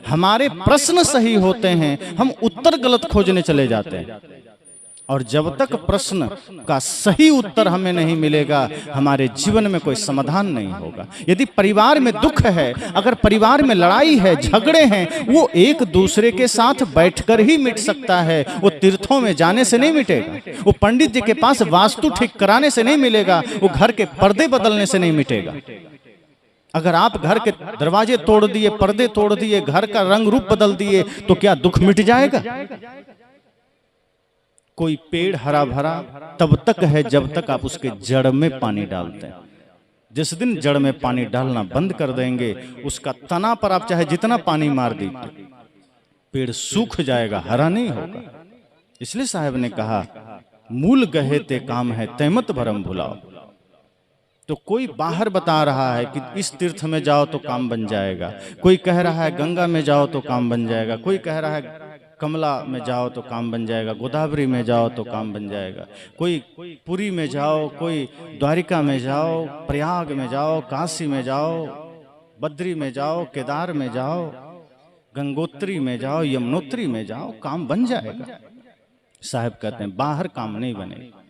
हमारे प्रश्न सही होते हैं, हम उत्तर गलत खोजने चले जाते हैं। और जब तक प्रश्न का सही उत्तर हमें नहीं मिलेगा, हमारे जीवन में कोई समाधान नहीं होगा। यदि परिवार में दुख है, अगर परिवार में लड़ाई है, झगड़े हैं, वो एक दूसरे के साथ बैठकर ही मिट सकता है। वो तीर्थों में जाने से नहीं मिटेगा, वो पंडित जी के पास वास्तु ठीक कराने से नहीं मिलेगा, वो घर के पर्दे बदलने से नहीं मिटेगा। अगर आप घर के दरवाजे तोड़ दिए, पर्दे तोड़ दिए, घर का रंग रूप बदल दिए, तो क्या दुख मिट जाएगा? कोई पेड़ हरा भरा तब तक है जब तक आप उसके जड़ में पानी डालते हैं। जिस दिन जड़ में पानी डालना बंद कर देंगे, उसका तना पर आप चाहे जितना पानी मार दीजिए, पेड़ सूख जाएगा, हरा नहीं होगा। इसलिए साहब ने कहा, मूल गहे ते काम है तैमत भरम भुलाओ। तो कोई बाहर बता रहा है कि इस तीर्थ में जाओ तो काम बन जाएगा, कोई कह रहा है गंगा में जाओ तो काम बन जाएगा, कोई कह रहा है कमला में जाओ तो काम बन जाएगा, गोदावरी में जाओ तो काम बन जाएगा, कोई पुरी में जाओ, कोई द्वारिका में जाओ, प्रयाग में जाओ, काशी में जाओ, बद्री में जाओ, केदार में जाओ, गंगोत्री में जाओ, यमुनोत्री में जाओ, काम बन जाएगा। साहब कहते हैं बाहर काम नहीं बनेगा,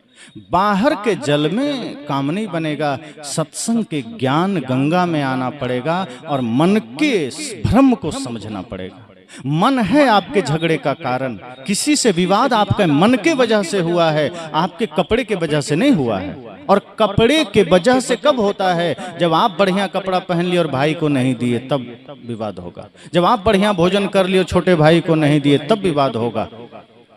बाहर के जल में काम नहीं बनेगा। सत्संग के ज्ञान गंगा में आना पड़ेगा और मन के भ्रम को समझना पड़ेगा। मन है आपके झगड़े का कारण, किसी से विवाद आपके मन के वजह से हुआ है, आपके कपड़े के वजह से नहीं हुआ है। और कपड़े के वजह से कब होता है? जब आप बढ़िया कपड़ा पहन लिए और भाई को नहीं दिए, तब विवाद होगा। जब आप बढ़िया भोजन कर लिए, छोटे भाई को नहीं दिए, तब विवाद होगा।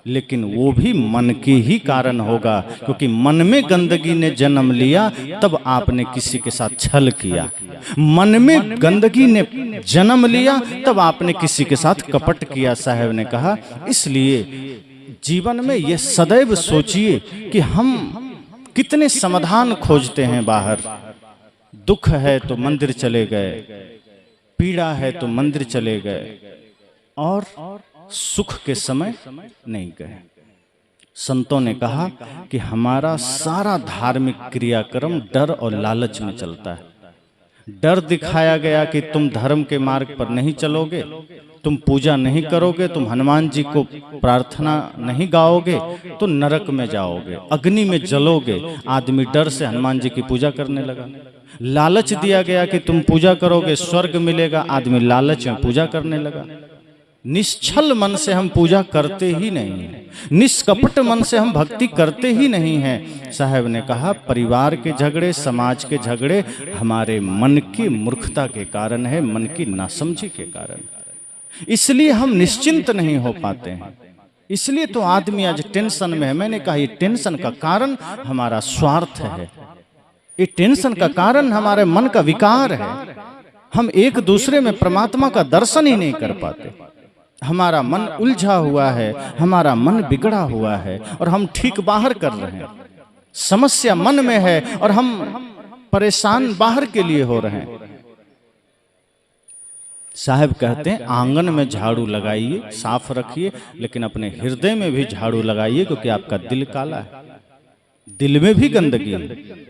लेकिन वो भी मन के ही कारण होगा, क्योंकि मन में गंदगी ने जन्म लिया, तब आपने किसी के साथ छल किया। मन में गंदगी ने जन्म लिया, तब आपने किसी के साथ कपट किया। साहब ने कहा, इसलिए जीवन में ये सदैव सोचिए कि हम कितने समाधान खोजते हैं बाहर। दुख है तो मंदिर चले गए, पीड़ा है तो मंदिर चले गए, और सुख के समय नहीं गए। संतों ने कहा कि हमारा सारा धार्मिक क्रियाक्रम डर और लालच में चलता है। डर दिखाया गया कि तुम धर्म के मार्ग पर नहीं चलोगे, तुम पूजा नहीं करोगे, तुम हनुमान जी को प्रार्थना नहीं गाओगे तो नरक में जाओगे, अग्नि में जलोगे। आदमी डर से हनुमान जी की पूजा करने लगा। लालच दिया गया कि तुम पूजा करोगे स्वर्ग मिलेगा, आदमी लालच में पूजा करने लगा। निश्चल मन से हम पूजा करते ही नहीं हैं, निष्कपट मन से हम भक्ति करते ही नहीं हैं। साहब ने कहा, परिवार के झगड़े, समाज के झगड़े हमारे मन की मूर्खता के कारण है, मन की नासमझी के कारण। इसलिए हम निश्चिंत नहीं हो पाते हैं। इसलिए तो आदमी आज टेंशन में है। मैंने कहा, ये टेंशन का कारण हमारा स्वार्थ है, ये टेंशन का कारण हमारे मन का विकार है। हम एक दूसरे में परमात्मा का दर्शन ही नहीं कर पाते। हमारा मन उलझा हुआ है, हमारा मन बिगड़ा हुआ है, और हम ठीक बाहर कर रहे हैं। समस्या मन में है और हम परेशान बाहर के लिए हो रहे हैं। साहब कहते हैं, आंगन में झाड़ू लगाइए, साफ रखिए, लेकिन अपने हृदय में भी झाड़ू लगाइए, क्योंकि आपका दिल काला है, दिल में भी गंदगी है।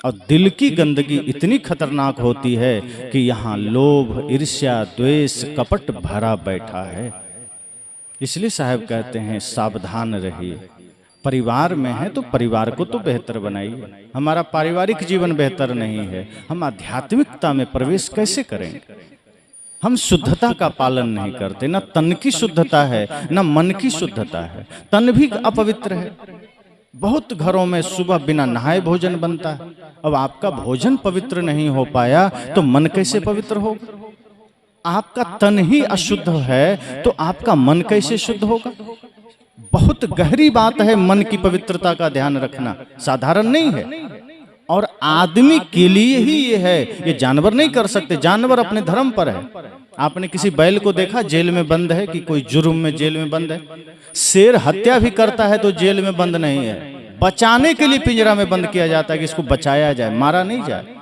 और दिल की गंदगी इतनी खतरनाक होती है कि यहाँ लोभ, ईर्ष्या, द्वेष, कपट भरा बैठा है। इसलिए साहब कहते हैं, सावधान रहिए। परिवार में है तो परिवार को तो बेहतर बनाइए। हमारा पारिवारिक जीवन बेहतर नहीं है, हम आध्यात्मिकता में प्रवेश कैसे करेंगे? हम शुद्धता का पालन नहीं करते, न तन की शुद्धता है, न मन की शुद्धता है। तन भी अपवित्र है। बहुत घरों में सुबह बिना नहाए भोजन बनता है। अब आपका भोजन पवित्र नहीं हो पाया तो मन कैसे पवित्र होगा? आपका तन ही अशुद्ध है तो आपका मन कैसे शुद्ध होगा? बहुत गहरी बात है मन की पवित्रता का ध्यान रखना, साधारण नहीं है। और आदमी के लिए ही ये है, ये जानवर नहीं कर सकते। जानवर अपने धर्म पर है। आपने किसी बैल को देखा जेल में बंद है कि कोई जुर्म में जेल में बंद है? शेर हत्या भी करता है तो जेल में बंद नहीं है, बचाने के लिए पिंजरा में बंद किया जाता है कि इसको बचाया जाए, मारा नहीं जाए।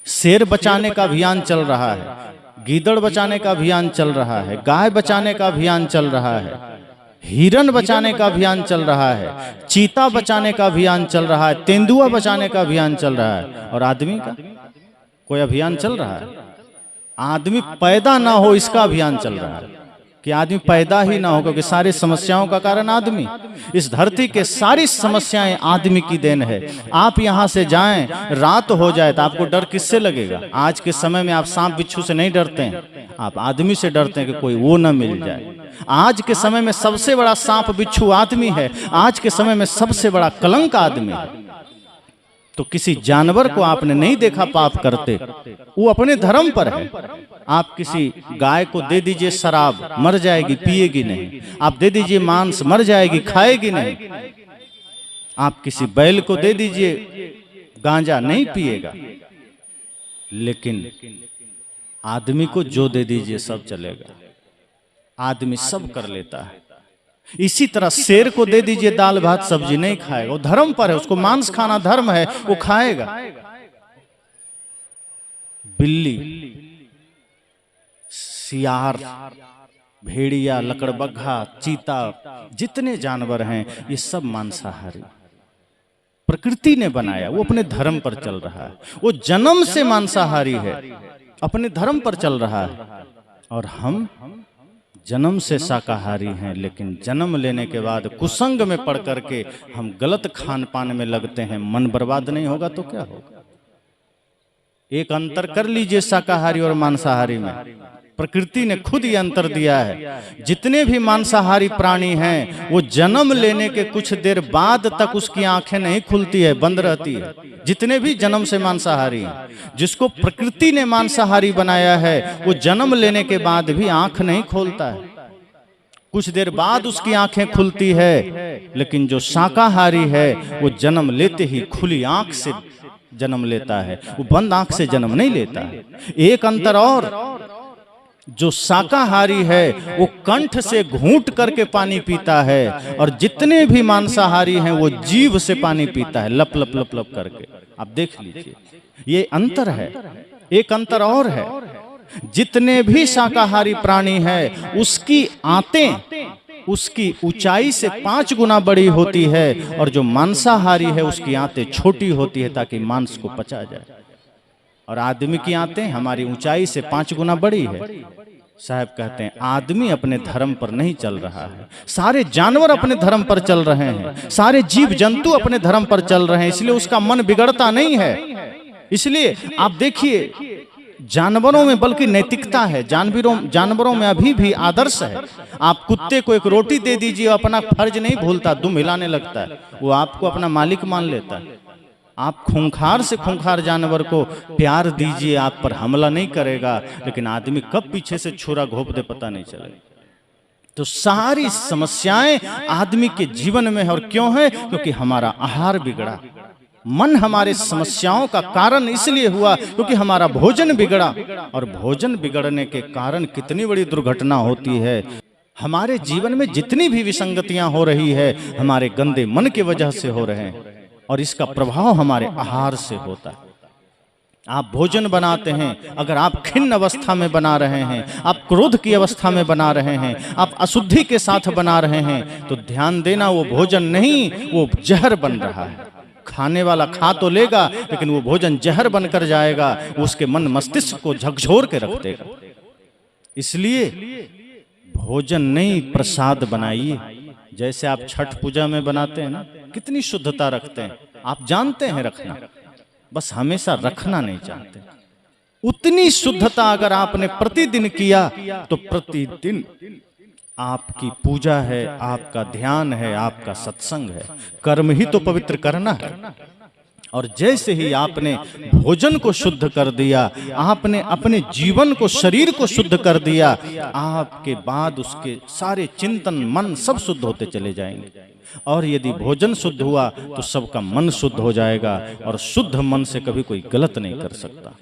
शेर बचाने का अभियान चल रहा है, गीदड़ बचाने का अभियान चल रहा है, गाय बचाने का अभियान चल रहा है, हिरण बचाने का अभियान चल रहा है, चीता बचाने का अभियान चल रहा है, तेंदुआ बचाने का अभियान चल रहा है। और आदमी का कोई अभियान चल रहा है? आदमी पैदा ना हो इसका अभियान चल रहा है कि आदमी पैदा ही ना हो, क्योंकि सारी समस्याओं का कारण आदमी। इस धरती के सारी समस्याएं आदमी की देन है। आप यहाँ से जाएं, रात हो जाए तो आपको डर किससे लगेगा? आज के समय में आप सांप बिच्छू से नहीं डरते हैं, आप आदमी से डरते हैं कि कोई वो ना मिल जाए। आज के समय में सबसे बड़ा सांप बिच्छू आदमी है। आज के समय में सबसे बड़ा कलंक आदमी है। तो किसी जानवर को आपने नहीं देखा पाप करते, वो अपने धर्म पर है। आप किसी गाय को दे दीजिए शराब, मर जाएगी, पिएगी नहीं। आप दे दीजिए मांस, मर जाएगी, खाएगी नहीं। आप किसी बैल को दे दीजिए गांजा, नहीं पिएगा। लेकिन आदमी को जो दे दीजिए सब चलेगा, आदमी सब कर लेता है। इसी तरह शेर को दे दीजिए दाल भात सब्जी, नहीं खाएगा, वो धर्म पर है, उसको मांस खाना धर्म है, वो खाएगा। बिल्ली, सियार, भेड़िया, लकड़बग्घा, चीता, जितने जानवर हैं ये सब मांसाहारी प्रकृति ने बनाया, वो अपने धर्म पर चल रहा है। वो जन्म से मांसाहारी है, अपने धर्म पर चल रहा है। और हम जन्म से शाकाहारी हैं, लेकिन जन्म लेने के बाद कुसंग में पड़ करके हम गलत खान पान में लगते हैं। मन बर्बाद नहीं होगा तो क्या होगा? एक अंतर कर लीजिए शाकाहारी और मांसाहारी में। प्रकृति ने खुद ये अंतर दिया है। जितने भी मांसाहारी प्राणी हैं वो जन्म लेने के कुछ देर बाद तक उसकी आंखें नहीं खुलती है, बंद रहती है। जितने भी जन्म से मांसाहारी हैं, जिसको प्रकृति ने मांसाहारी बनाया है वो जन्म लेने के बाद भी आंख नहीं खोलता है, कुछ देर बाद उसकी आंखें खुलती है। लेकिन जो शाकाहारी है वो जन्म लेते ही खुली आंख से जन्म लेता है, वो बंद आंख से जन्म नहीं लेता है। एक अंतर और, जो शाकाहारी है वो कंठ से घूंट करके पानी पीता है, और जितने भी मांसाहारी हैं वो जीभ से पानी पीता है, लप लप लप लप करके। आप देख लीजिए, ये अंतर है। एक अंतर और है, जितने भी शाकाहारी प्राणी हैं उसकी आंतें उसकी ऊंचाई से 5 गुना बड़ी होती है, और जो मांसाहारी है उसकी आंतें छोटी होती है ताकि मांस को पचा जाए। और आदमी की आंतें हमारी ऊंचाई से 5 गुना बड़ी है। साहब कहते हैं आदमी अपने धर्म पर नहीं चल रहा है, सारे जानवर अपने धर्म पर चल रहे हैं, सारे जीव जंतु अपने धर्म पर चल रहे हैं, इसलिए उसका मन बिगड़ता नहीं है। इसलिए आप देखिए जानवरों में बल्कि नैतिकता है, जानवरों में अभी भी आदर्श है। आप कुत्ते को एक रोटी दे दीजिए, अपना फर्ज नहीं भूलता, दुम हिलाने लगता है, वो आपको अपना मालिक मान लेता है। आप खूंखार से खूंखार जानवर को प्यार दीजिए, आप पर हमला नहीं करेगा, लेकिन आदमी कब पीछे से छुरा घोंप दे पता नहीं चलेगा। तो सारी समस्याएं आदमी के जीवन में है, और क्यों है? क्योंकि हमारा आहार बिगड़ा। मन हमारे समस्याओं का कारण इसलिए हुआ क्योंकि हमारा भोजन बिगड़ा, और भोजन बिगड़ने के कारण कितनी बड़ी दुर्घटना होती है। हमारे जीवन में जितनी भी विसंगतियां हो रही है हमारे गंदे मन की वजह से हो रहे हैं, और इसका प्रभाव हमारे आहार से होता है। आप भोजन बनाते हैं, अगर आप खिन्न अवस्था में बना रहे हैं, आप क्रोध की अवस्था में बना रहे हैं, आप अशुद्धि के साथ बना रहे हैं, तो ध्यान देना वो भोजन नहीं, वो जहर बन रहा है। खाने वाला खा तो लेगा, लेकिन वो भोजन जहर बनकर जाएगा, उसके मन मस्तिष्क को झकझोर के रख देगा। इसलिए भोजन नहीं, प्रसाद बनाइए। जैसे आप छठ पूजा में बनाते हैं ना, कितनी शुद्धता रखते हैं, आप जानते हैं रखना, बस हमेशा रखना नहीं चाहते। उतनी शुद्धता अगर आपने प्रतिदिन किया तो प्रतिदिन आपकी पूजा है, आपका ध्यान है, आपका सत्संग है। कर्म ही तो पवित्र करना है। और जैसे ही आपने भोजन को शुद्ध कर दिया, आपने अपने जीवन को, शरीर को शुद्ध कर दिया, आपके बाद उसके सारे चिंतन, मन सब शुद्ध होते चले जाएंगे। और यदि भोजन शुद्ध हुआ तो सबका मन शुद्ध हो जाएगा, और शुद्ध मन से कभी कोई गलत नहीं कर सकता।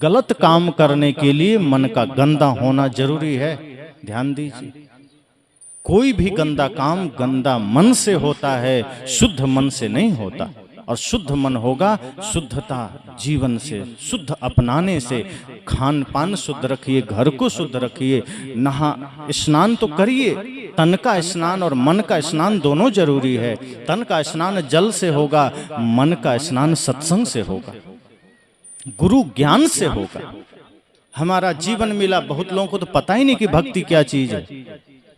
गलत काम करने के लिए मन का गंदा होना जरूरी है, ध्यान दीजिए। कोई भी गंदा काम गंदा मन से होता है, शुद्ध मन से नहीं होता। और शुद्ध मन होगा शुद्धता जीवन से, शुद्ध अपनाने से। खान पान शुद्ध रखिए, घर को शुद्ध रखिए, नहा स्नान तो करिए। तन का स्नान और मन का स्नान दोनों जरूरी है। तन का स्नान जल से होगा, मन का स्नान सत्संग से होगा, गुरु ज्ञान से होगा। हमारा जीवन मिला। बहुत लोगों को तो पता ही नहीं कि भक्ति क्या चीज है।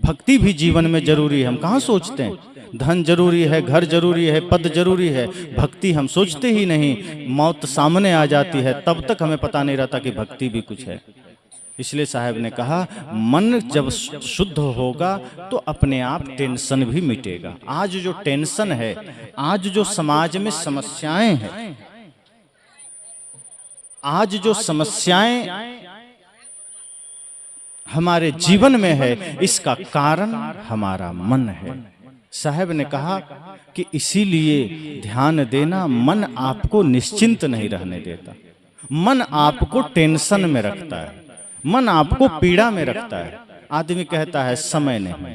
भक्ति भी जीवन में जरूरी है। हम कहाँ सोचते हैं, धन जरूरी है, घर जरूरी है, पद जरूरी है, भक्ति हम सोचते ही नहीं। मौत सामने आ जाती है तब तक हमें पता नहीं रहता कि भक्ति भी कुछ है। इसलिए साहब ने कहा मन जब शुद्ध होगा तो अपने आप टेंशन भी मिटेगा। आज जो टेंशन है, आज जो समाज में समस्याएं हैं, आज जो समस्याएं हमारे जीवन में है, इसका कारण हमारा मन है। साहब ने कहा कि इसीलिए ध्यान देना, मन आपको निश्चिंत नहीं रहने देता, मन आपको टेंशन में रखता है, मन आपको पीड़ा में रखता है। आदमी कहता है समय नहीं,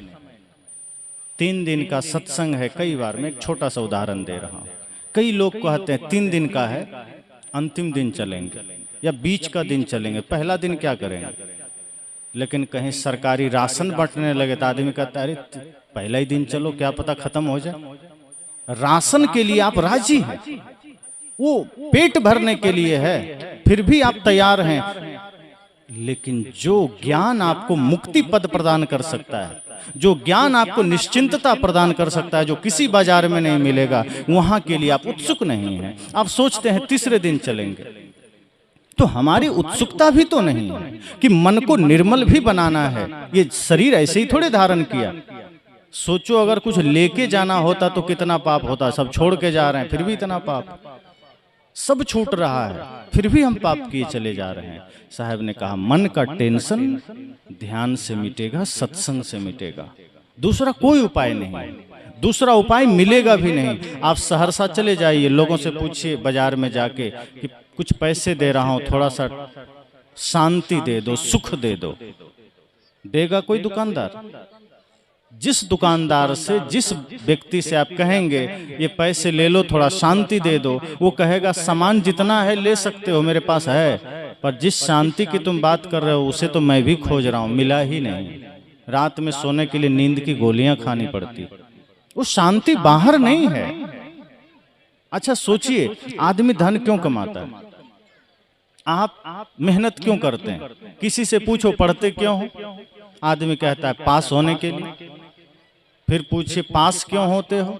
3 दिन का सत्संग है। कई बार मैं एक छोटा सा उदाहरण दे रहा हूं। कई लोग कहते हैं 3 दिन का है, अंतिम दिन चलेंगे या बीच का दिन चलेंगे, पहला दिन क्या करेंगे। लेकिन कहीं सरकारी राशन बंटने लगे तो आदमी कहता है अरे पहला ही दिन चलो, क्या पता खत्म हो जाए। राशन के लिए आप राजी हैं, वो पेट भरने के लिए है, फिर भी आप तैयार हैं। लेकिन जो ज्ञान आपको मुक्ति पद प्रदान कर सकता है, जो ज्ञान आपको निश्चिंतता प्रदान कर सकता है, जो किसी बाजार में नहीं मिलेगा, वहां के लिए आप उत्सुक नहीं हैं। आप सोचते हैं तीसरे दिन चलेंगे। तो हमारी उत्सुकता भी तो नहीं है कि मन को निर्मल भी बनाना है। ये शरीर ऐसे ही थोड़े धारण किया। सोचो अगर कुछ लेके जाना होता तो कितना पाप होता। सब छोड़ के जा रहे हैं फिर भी इतना पाप, सब छूट रहा है फिर भी हम पाप किए चले जा रहे हैं। साहब ने कहा मन का टेंशन ध्यान से मिटेगा, सत्संग से मिटेगा। दूसरा कोई उपाय नहीं, दूसरा उपाय मिलेगा भी नहीं। आप सहरसा चले जाइए, लोगों से पूछिए बाजार में जाके कि कुछ पैसे दे रहा हूं, थोड़ा सा शांति दे दो, सुख दे दो, देगा कोई दुकानदार? जिस दुकानदार से, जिस व्यक्ति से आप कहेंगे ये पैसे ले लो, थोड़ा शांति दे दो, वो कहेगा सामान जितना है ले सकते हो, मेरे पास है, पर जिस शांति की तुम बात कर रहे हो उसे तो मैं भी खोज रहा हूं, मिला ही नहीं। रात में सोने के लिए नींद की गोलियां खानी पड़ती। वो शांति बाहर नहीं है। अच्छा सोचिए, आदमी धन क्यों कमाता है? आप मेहनत क्यों करते हैं? किसी से पूछो पढ़ते क्यों हो? आदमी कहता है पास होने के लिए। फिर पूछिए पास क्यों होते हो?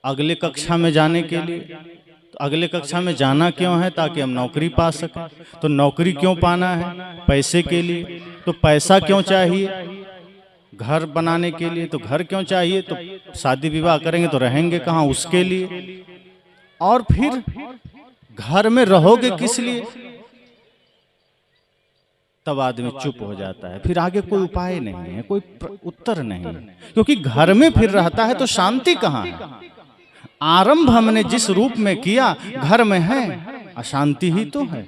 अगले कक्षा में जाने के लिए। तो अगले कक्षा में जाना क्यों है? ताकि हम नौकरी पा सकें। तो नौकरी क्यों पाना है? पैसे के लिए। तो पैसा क्यों चाहिए? घर बनाने के लिए। तो घर क्यों चाहिए? तो शादी विवाह करेंगे तो रहेंगे कहाँ, उसके लिए। और फिर घर में रहोगे किस लिए? तब आदमी चुप हो जाता है। फिर आगे कोई उपाय नहीं है, कोई उत्तर नहीं है, क्योंकि घर में फिर रहता है तो शांति कहाँ है? आरंभ हमने जिस रूप में किया घर में है, अशांति ही तो है।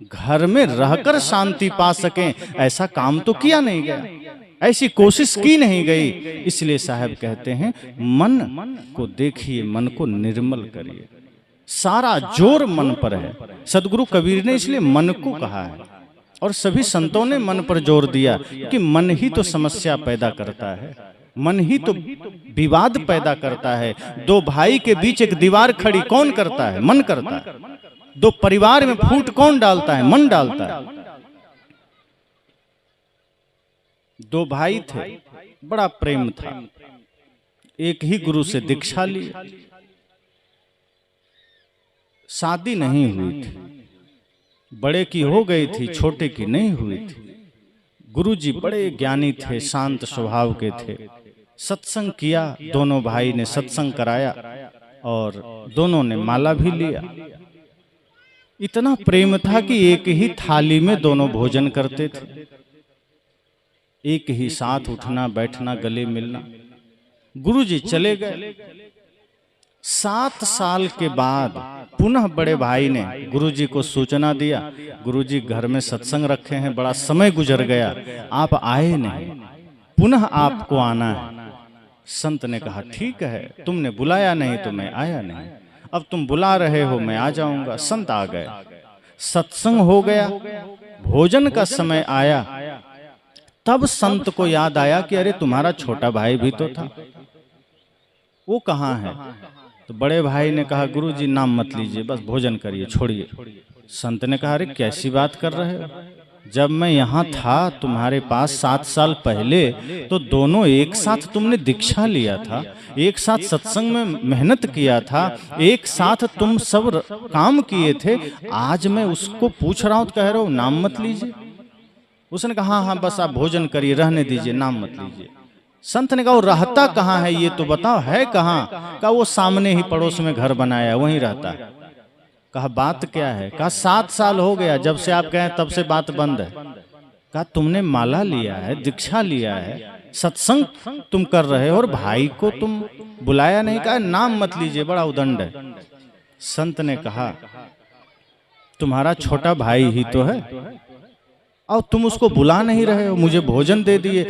घर में रहकर शांति पा सकें ऐसा काम तो किया नहीं गया, ऐसी कोशिश की नहीं गई। इसलिए साहब कहते हैं मन को देखिए, मन को निर्मल करिए। सारा जोर मन पर है। सदगुरु कबीर ने इसलिए मन को कहा है और सभी संतों ने मन पर जोर दिया कि मन ही तो समस्या पैदा करता है, मन ही तो विवाद पैदा करता है। दो भाई के बीच एक दीवार खड़ी कौन करता है? मन करता है। दो परिवार में फूट कौन डालता है? मन डालता है। दो भाई थे, बड़ा प्रेम था, एक ही गुरु से दीक्षा ली, शादी नहीं हुई थी। बड़े की हो गई थी, छोटे की नहीं हुई थी। गुरुजी बड़े ज्ञानी थे, शांत स्वभाव के थे। सत्संग किया, दोनों भाई ने सत्संग कराया और दोनों ने माला भी लिया। इतना प्रेम था कि एक ही थाली में दोनों भोजन करते थे, एक ही साथ उठना बैठना, गले मिलना। गुरुजी चले गए। 7 साल के बाद पुनः बड़े भाई ने गुरुजी को सूचना दिया, गुरुजी घर में सत्संग रखे हैं, बड़ा समय गुजर गया, आप आए नहीं, पुनः आपको आना है। संत ने कहा ठीक है, तुमने बुलाया नहीं तो मैं आया नहीं, अब तुम बुला रहे हो मैं आ जाऊंगा। संत आ गए, सत्संग हो गया, भोजन का समय आया। तब संत को याद आया कि अरे तुम्हारा छोटा भाई भी तो था, वो कहाँ है? तो बड़े भाई ने कहा गुरुजी नाम मत लीजिए, बस भोजन करिए, छोड़िए। संत ने कहा अरे कैसी बात कर रहे हो, जब मैं यहाँ था तुम्हारे पास 7 साल पहले तो दोनों एक साथ तुमने दीक्षा लिया था, एक साथ सत्संग में मेहनत किया था, एक साथ तुम सब काम किए थे। आज मैं उसको पूछ रहा हूँ तो कह रहे हो नाम मत लीजिए। उसने कहा हाँ हाँ बस आप भोजन करिए, रहने दीजिए, नाम मत लीजिए। संत ने कहा वो रहता कहाँ है ये तो बताओ, है कहाँ? कहा वो सामने ही पड़ोस में घर बनाया वहीं रहता है। कहा बात क्या है? कहा 7 साल हो गया जब से आप गए तब से बात बंद है। कहा तुमने माला लिया है, दीक्षा लिया है, सत्संग तुम कर रहे हो और भाई को तुम बुलाया नहीं। कहा नाम मत लीजिए, बड़ा उदंड है। संत ने कहा तुम्हारा छोटा भाई ही तो है और तुम उसको बुला नहीं रहे हो, मुझे भोजन दे दिए।